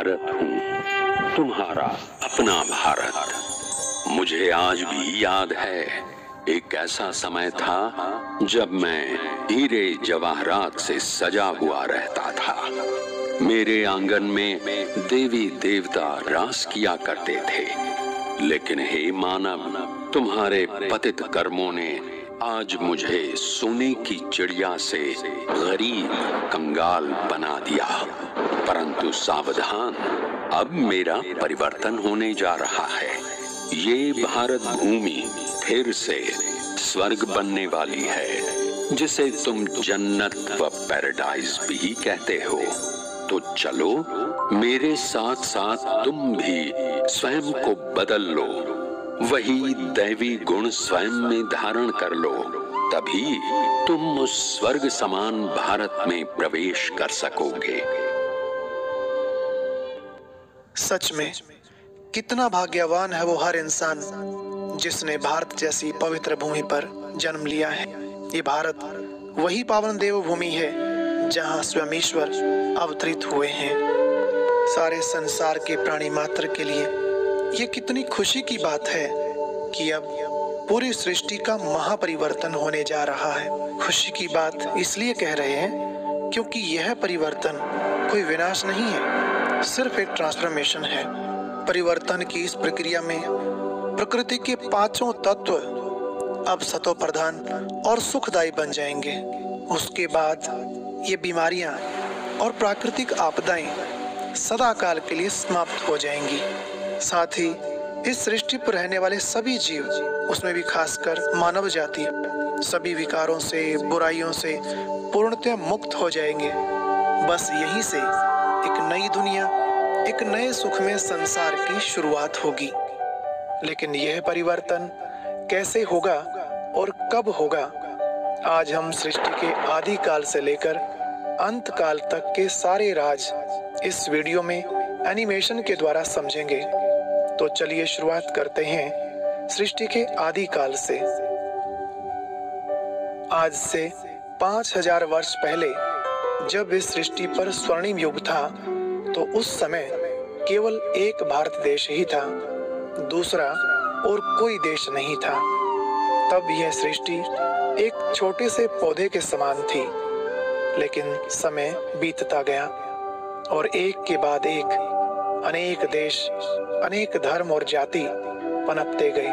भारत हूँ, तुम्हारा अपना भारत। मुझे आज भी याद है, एक ऐसा समय था जब मैं हीरे जवाहरात से सजा हुआ रहता था। मेरे आंगन में देवी देवता रास किया करते थे, लेकिन हे मानव, तुम्हारे पतित कर्मों ने आज मुझे सोने की चिड़िया से गरीब कंगाल बना दिया। परंतु सावधान, अब मेरा परिवर्तन होने जा रहा है। ये भारत भूमि फिर से स्वर्ग बनने वाली है, जिसे तुम जन्नत व पैराडाइज भी कहते हो। तो चलो, मेरे साथ साथ तुम भी स्वयं को बदल लो, वही दैवी गुण स्वयं में धारण कर लो, तभी तुम उस स्वर्ग समान भारत में प्रवेश कर सकोगे। सच में कितना भाग्यवान है वो हर इंसान जिसने भारत जैसी पवित्र भूमि पर जन्म लिया है। ये भारत वही पावन देवभूमि है जहाँ स्वयं ईश्वर अवतरित हुए हैं। सारे संसार के प्राणी मात्र के लिए ये कितनी खुशी की बात है कि अब पूरी सृष्टि का महापरिवर्तन होने जा रहा है। खुशी की बात इसलिए कह रहे हैं क्योंकि यह परिवर्तन कोई विनाश नहीं है, सिर्फ एक ट्रांसफॉर्मेशन है। परिवर्तन की इस प्रक्रिया में प्रकृति के पांचों तत्व अब सतो प्रधान और सुखदायी बन जाएंगे। उसके बाद ये बीमारियां और प्राकृतिक आपदाएं सदा काल के लिए समाप्त हो जाएंगी। साथ ही इस सृष्टि पर रहने वाले सभी जीव, उसमें भी खासकर मानव जाति, सभी विकारों से, बुराइयों से पूर्णतः मुक्त हो जाएंगे। बस यहीं से एक नई दुनिया, एक नए सुखमय संसार की शुरुआत होगी। लेकिन यह परिवर्तन कैसे होगा और कब होगा, आज हम सृष्टि के आदि काल से लेकर अंत काल तक के सारे राज इस वीडियो में एनिमेशन के द्वारा समझेंगे। तो चलिए शुरुआत करते हैं सृष्टि के आदि काल से। आज से 5000 वर्ष पहले जब इस सृष्टि पर स्वर्णिम युग था, तो उस समय केवल एक भारत देश ही था, दूसरा और कोई देश नहीं था। तब यह सृष्टि एक छोटे से पौधे के समान थी। लेकिन समय बीतता गया और एक के बाद एक अनेक देश, अनेक धर्म और जाति पनपते गए।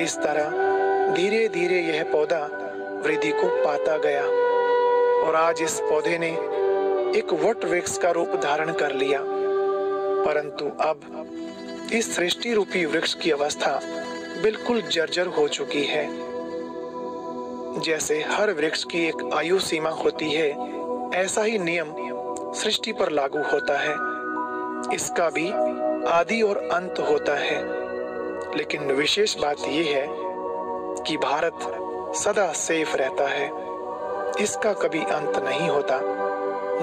इस तरह धीरे धीरे यह पौधा वृद्धि को पाता गया और आज इस पौधे ने एक वट वृक्ष का रूप धारण कर लिया। परंतु अब इस सृष्टि रूपी वृक्ष की अवस्था बिल्कुल जर्जर हो चुकी है। जैसे हर वृक्ष की एक आयु सीमा होती है, ऐसा ही नियम सृष्टि पर लागू होता है। इसका भी आदि और अंत होता है। लेकिन विशेष बात यह है कि भारत सदा सेफ रहता है, इसका कभी अंत नहीं होता।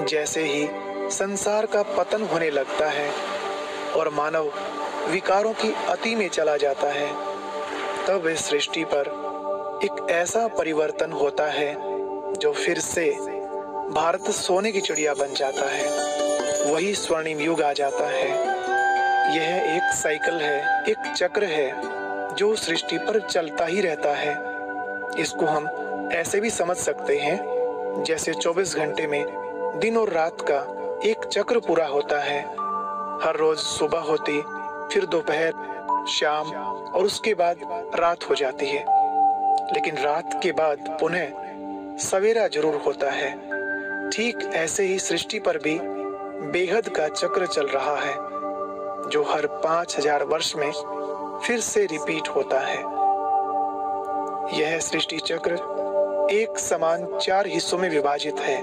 जैसे ही संसार का पतन होने लगता है और मानव विकारों की अति में चला जाता है, तब इस सृष्टि पर एक ऐसा परिवर्तन होता है जो फिर से भारत सोने की चिड़िया बन जाता है। वही स्वर्णिम युग आ जाता है। यह एक साइकिल है, एक चक्र है जो सृष्टि पर चलता ही रहता है। इसको हम ऐसे भी समझ सकते हैं जैसे 24 घंटे में दिन और रात का एक चक्र पूरा होता है। हर रोज सुबह होती, फिर दोपहर, शाम और उसके बाद रात हो जाती है। लेकिन रात के बाद पुनः सवेरा जरूर होता है। ठीक ऐसे ही सृष्टि पर भी बेहद का चक्र चल रहा है, जो हर 5000 वर्ष में फिर से रिपीट होता है। यह सृष्टि चक्र एक समान 4 हिस्सों में विभाजित है: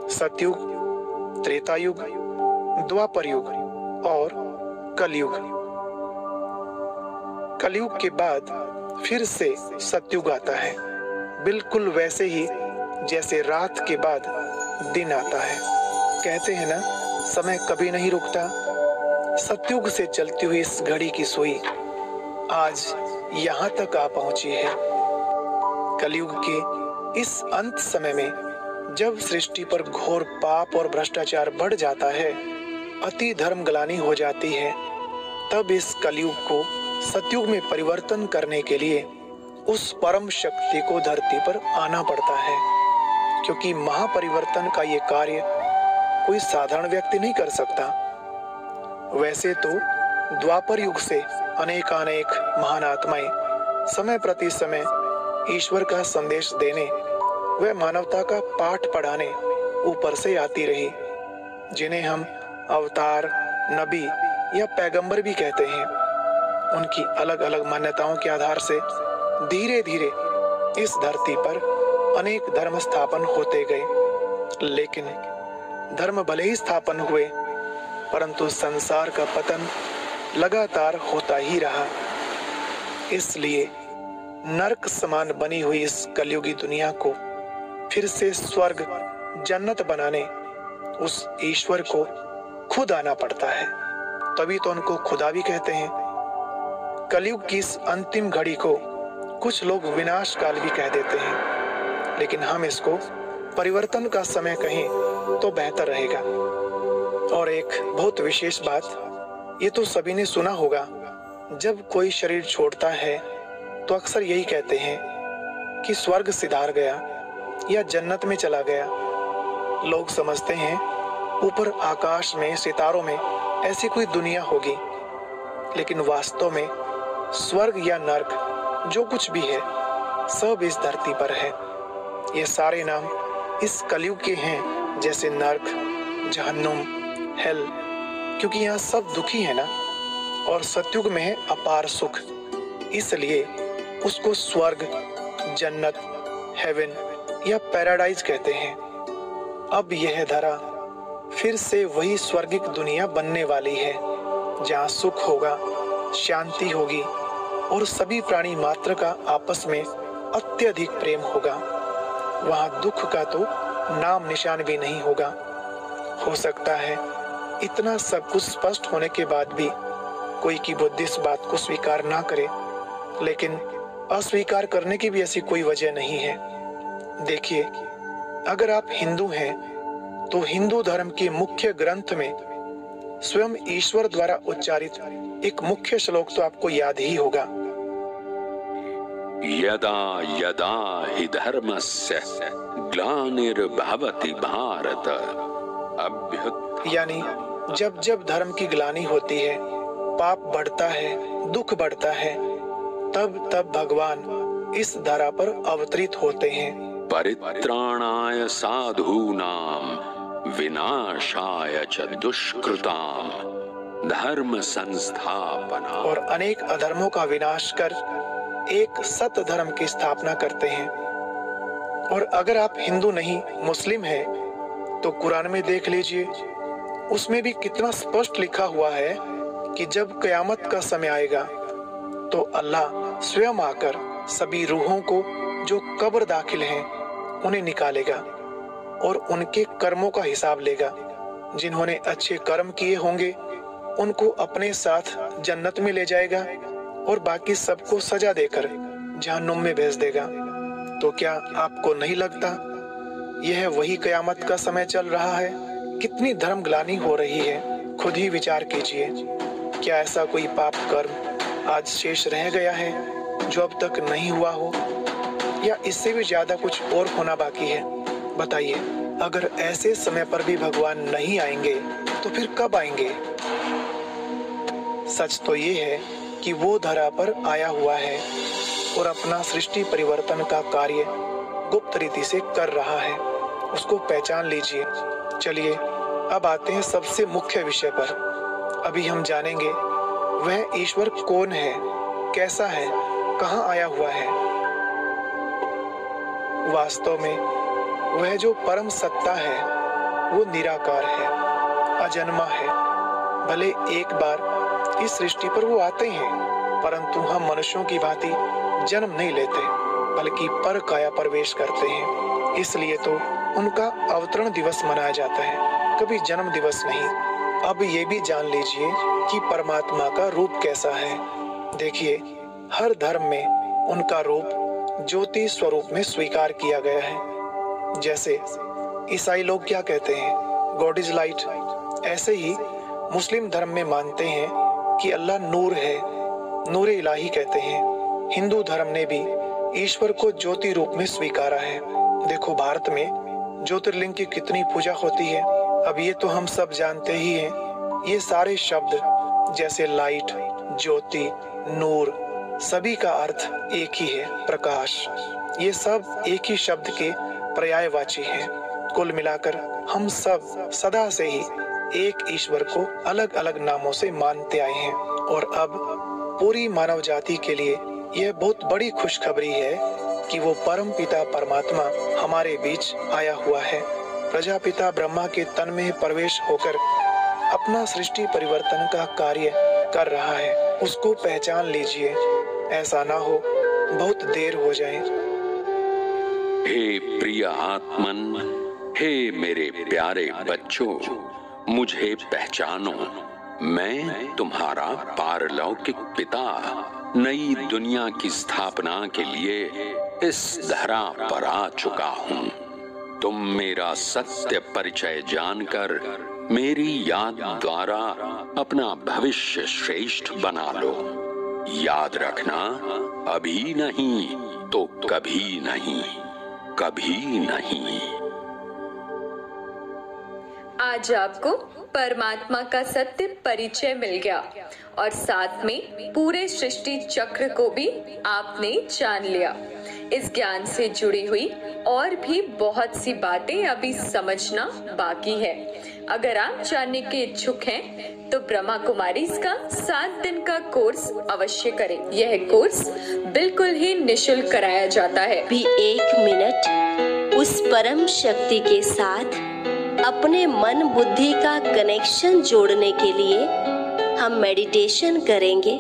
सतयुग, त्रेता युग, द्वापर युग और कलयुग। कलयुग के बाद फिर से सतयुग आता है, बिल्कुल वैसे ही जैसे रात के बाद दिन आता है। कहते हैं ना, समय कभी नहीं रुकता। सतयुग से चलती हुई इस घड़ी की सुई आज यहाँ तक आ पहुंची है। कलयुग के इस अंत समय में जब सृष्टि पर घोर पाप और भ्रष्टाचार बढ़ जाता है, अति धर्म ग्लानि हो जाती है, तब इस कलयुग को सतयुग में परिवर्तन करने के लिए उस परम शक्ति को धरती पर आना पड़ता है, क्योंकि महापरिवर्तन का ये कार्य कोई साधारण व्यक्ति नहीं कर सकता। वैसे तो द्वापर युग से अनेकानेक महान आत्माएं समय प्रति समय ईश्वर का संदेश देने व मानवता का पाठ पढ़ाने ऊपर से आती रही, जिन्हें हम अवतार, नबी या पैगंबर भी कहते हैं। उनकी अलग अलग मान्यताओं के आधार से धीरे धीरे इस धरती पर अनेक धर्म स्थापन होते गए, लेकिन धर्म भले ही स्थापन हुए, परंतु संसार का पतन लगातार होता ही रहा। इसलिए नरक समान बनी हुई इस कलयुगी दुनिया को फिर से स्वर्ग, जन्नत बनाने उस ईश्वर को खुद आना पड़ता है, तभी तो उनको खुदा भी कहते हैं। कलयुग की इस अंतिम घड़ी को कुछ लोग विनाश काल भी कह देते हैं, लेकिन हम इसको परिवर्तन का समय कहें तो बेहतर रहेगा। और एक बहुत विशेष बात, ये तो सभी ने सुना होगा, जब कोई शरीर छोड़ता है तो अक्सर यही कहते हैं कि स्वर्ग सिधार गया या जन्नत में चला गया। लोग समझते हैं ऊपर आकाश में, सितारों में ऐसी कोई दुनिया होगी, लेकिन वास्तव में स्वर्ग या नर्क जो कुछ भी है सब इस धरती पर है। ये सारे नाम इस कलयुग के हैं, जैसे नर्क, जहन्नुम, हेल, क्योंकि यहाँ सब दुखी है ना, और सतयुग में है अपार सुख, इसलिए उसको स्वर्ग, जन्नत, हेवन या पैराडाइज कहते हैं। अब यह धरा फिर से वही स्वर्गिक दुनिया बनने वाली है, जहाँ सुख होगा, शांति होगी और सभी प्राणी मात्र का आपस में अत्यधिक प्रेम होगा। वहाँ दुख का तो नाम निशान भी नहीं होगा। हो सकता है इतना सब कुछ स्पष्ट होने के बाद भी कोई की बुद्धि इस बात को स्वीकार ना करे, लेकिन अस्वीकार करने की भी ऐसी कोई वजह नहीं है। देखिए, अगर आप हिंदू हैं तो हिंदू धर्म के मुख्य ग्रंथ में स्वयं ईश्वर द्वारा उच्चारित एक मुख्य श्लोक तो आपको याद ही होगा। यदा यदा हि धर्मस्य ग्लानिर्भवति भारत अभ्युत्थानम्, यानी जब जब धर्म की ग्लानि होती है, पाप बढ़ता है, दुख बढ़ता है, तब तब भगवान इस धरा पर अवतरित होते हैं। परित्राणाय साधूनां विनाशाय च दुष्कृतां धर्म संस्थापना, और अनेक अधर्मों का विनाश कर एक सत धर्म की स्थापना करते हैं। और अगर आप हिंदू नहीं, मुस्लिम हैं, तो कुरान में देख लीजिए, उसमें भी कितना स्पष्ट लिखा हुआ है कि जब कयामत का समय आएगा तो अल्लाह स्वयं आकर सभी रूहों को जो कब्र दाखिल हैं उन्हें निकालेगा और उनके कर्मों का हिसाब लेगा। जिन्होंने अच्छे कर्म किए होंगे उनको अपने साथ जन्नत में ले जाएगा और बाकी सबको सजा देकर जहन्नुम में भेज देगा। तो क्या आपको नहीं लगता यह वही कयामत का समय चल रहा है? कितनी धर्म ग्लानि हो रही है, खुद ही विचार कीजिए। क्या ऐसा कोई पाप कर्म आज शेष रह गया है जो अब तक नहीं हुआ हो, या इससे भी ज्यादा कुछ और होना बाकी है? बताइए, अगर ऐसे समय पर भी भगवान नहीं आएंगे तो फिर कब आएंगे? सच तो ये है कि वो धरा पर आया हुआ है और अपना सृष्टि परिवर्तन का कार्य गुप्त रीति से कर रहा है। उसको पहचान लीजिए। चलिए अब आते हैं सबसे मुख्य विषय पर। अभी हम जानेंगे वह ईश्वर कौन है, कैसा है, कहाँ आया हुआ है। वास्तव में वह जो परम सत्ता है वो निराकार है, अजन्मा है। भले एक बार इस सृष्टि पर वो आते हैं, परंतु हम मनुष्यों की भांति जन्म नहीं लेते, बल्कि पर काया प्रवेश करते हैं। इसलिए तो उनका अवतरण दिवस मनाया जाता है, कभी जन्म दिवस नहीं। अब ये भी जान लीजिए कि परमात्मा का रूप कैसा है। देखिए, हर धर्म में उनका रूप ज्योति स्वरूप में स्वीकार किया गया है। जैसे ईसाई लोग क्या कहते हैं, गॉड इज लाइट, ऐसे ही मुस्लिम धर्म में मानते हैं कि अल्लाह नूर है, नूर इलाही कहते हैं। हिंदू धर्म ने भी ईश्वर को ज्योति रूप में स्वीकारा है। देखो भारत में ज्योतिर्लिंग की कितनी पूजा होती है। अब ये तो हम सब जानते ही हैं। ये सारे शब्द जैसे लाइट, ज्योति, नूर, सभी का अर्थ एक ही है, प्रकाश। ये सब एक ही शब्द के पर्यायवाची हैं। कुल मिलाकर हम सब सदा से ही एक ईश्वर को अलग अलग नामों से मानते आए हैं। और अब पूरी मानव जाति के लिए यह बहुत बड़ी खुशखबरी है कि वो परम पिता परमात्मा हमारे बीच आया हुआ है। प्रजापिता ब्रह्मा के तन में प्रवेश होकर अपना सृष्टि परिवर्तन का कार्य कर रहा है। उसको पहचान लीजिए, ऐसा ना हो बहुत देर हो जाए। हे प्रिय आत्मन, हे मेरे प्यारे बच्चों, मुझे पहचानो। मैं तुम्हारा पारलौकिक पिता नई दुनिया की स्थापना के लिए इस धरा पर आ चुका हूँ। तुम मेरा सत्य परिचय जानकर मेरी याद द्वारा अपना भविष्य श्रेष्ठ बना लो। याद रखना, अभी नहीं तो कभी नहीं, कभी नहीं। आज आपको परमात्मा का सत्य परिचय मिल गया और साथ में पूरे सृष्टि चक्र को भी आपने जान लिया। इस ज्ञान से जुड़ी हुई और भी बहुत सी बातें अभी समझना बाकी है। अगर आप जानने के इच्छुक हैं तो ब्रह्मा कुमारीज का 7 दिन का कोर्स अवश्य करें। यह कोर्स बिल्कुल ही निशुल्क कराया जाता है। भी 1 मिनट उस परम शक्ति के साथ अपने मन बुद्धि का कनेक्शन जोड़ने के लिए हम मेडिटेशन करेंगे।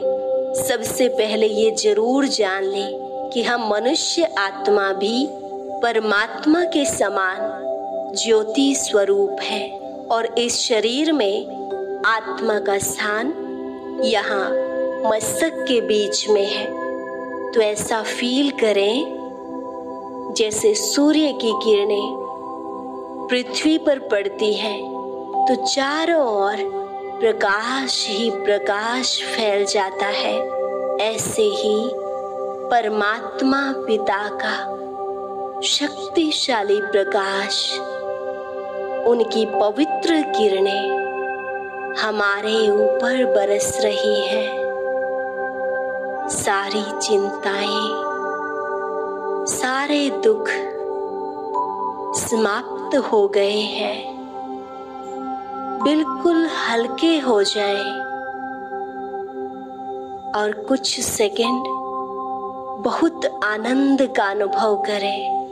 सबसे पहले ये जरूर जान लें कि हम मनुष्य आत्मा भी परमात्मा के समान ज्योति स्वरूप है और इस शरीर में आत्मा का स्थान यहाँ मस्तक के बीच में है। तो ऐसा फील करें जैसे सूर्य की किरणें पृथ्वी पर पड़ती है तो चारों ओर प्रकाश ही प्रकाश फैल जाता है। ऐसे ही परमात्मा पिता का शक्तिशाली प्रकाश, उनकी पवित्र किरणें हमारे ऊपर बरस रही है। सारी चिंताएं, सारे दुख समाप्त हो गए हैं, बिल्कुल हल्के हो जाए और कुछ सेकंड बहुत आनंद का अनुभव करें।